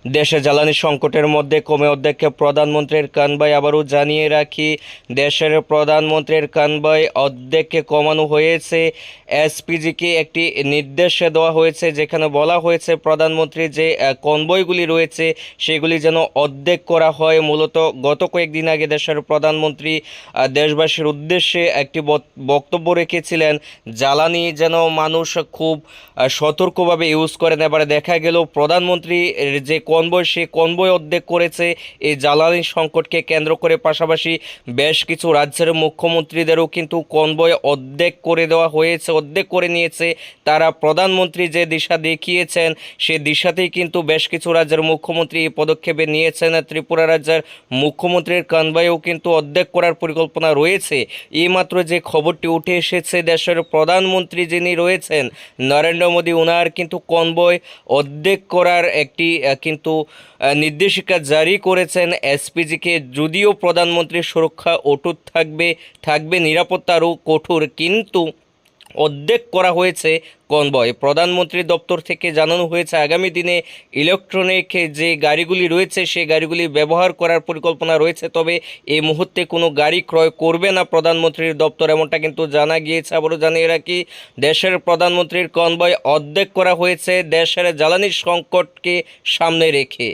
দেশে জ্বালানি সংকটের মধ্যে কমে অধ্যক্ষে প্রধানমন্ত্রীর কনভয়। আবারও জানিয়ে রাখি, দেশের প্রধানমন্ত্রীর কনভয় অর্ধেককে কমানো হয়েছে। এসপিজিকে একটি নির্দেশ দেওয়া হয়েছে, যেখানে বলা হয়েছে প্রধানমন্ত্রী যে কনভয়গুলি রয়েছে সেগুলি যেন অর্ধেক করা হয়। মূলত গত কয়েকদিন আগে দেশের প্রধানমন্ত্রী দেশবাসীর উদ্দেশ্যে একটি বক্তব্য রেখেছিলেন, জ্বালানি যেন মানুষ খুব সতর্কভাবে ইউজ করেন। এবারে দেখা গেল প্রধানমন্ত্রী যে কনভয়, সে কনভয় অর্ধেক করেছে এই জ্বালানি সংকটকে কেন্দ্র করে। পাশাপাশি বেশ কিছু রাজ্যের মুখ্যমন্ত্রীদেরও কিন্তু কনভয় অর্ধেক করে দেওয়া হয়েছে, অর্ধেক করে নিয়েছে। তারা প্রধানমন্ত্রী যে দিশা দেখিয়েছেন সে দিশাতেই কিন্তু বেশ কিছু রাজ্যের মুখ্যমন্ত্রী এই পদক্ষেপে নিয়েছেন। ত্রিপুরা রাজ্যের মুখ্যমন্ত্রীর কনভয়ও কিন্তু অর্ধেক করার পরিকল্পনা রয়েছে। এইমাত্র যে খবরটি উঠে এসেছে, দেশের প্রধানমন্ত্রী যিনি রয়েছেন নরেন্দ্র মোদী, ওনার কিন্তু কনভয় অর্ধেক করার একটি কিন্তু নির্দেশিকা জারি করেছেন এসপিজিকে। যদিও প্রধানমন্ত্রীর সুরক্ষা অটুট থাকবে নিরাপত্তা আরও কঠোর, কিন্তু অর্ধেক করা হয়েছে কনভয়। প্রধানমন্ত্রীর দপ্তর থেকে জানানো হয়েছে আগামী দিনে ইলেকট্রনিক যে গাড়িগুলি রয়েছে সেই গাড়িগুলি ব্যবহার করার পরিকল্পনা রয়েছে, তবে এই মুহূর্তে কোনো গাড়ি ক্রয় করবে না প্রধানমন্ত্রীর দপ্তর, এমনটা কিন্তু জানা গিয়েছে। আবারও জানিয়ে রাখি, দেশের প্রধানমন্ত্রীর কনভয় অর্ধেক করা হয়েছে দেশের জ্বালানি সংকটকে সামনে রেখে।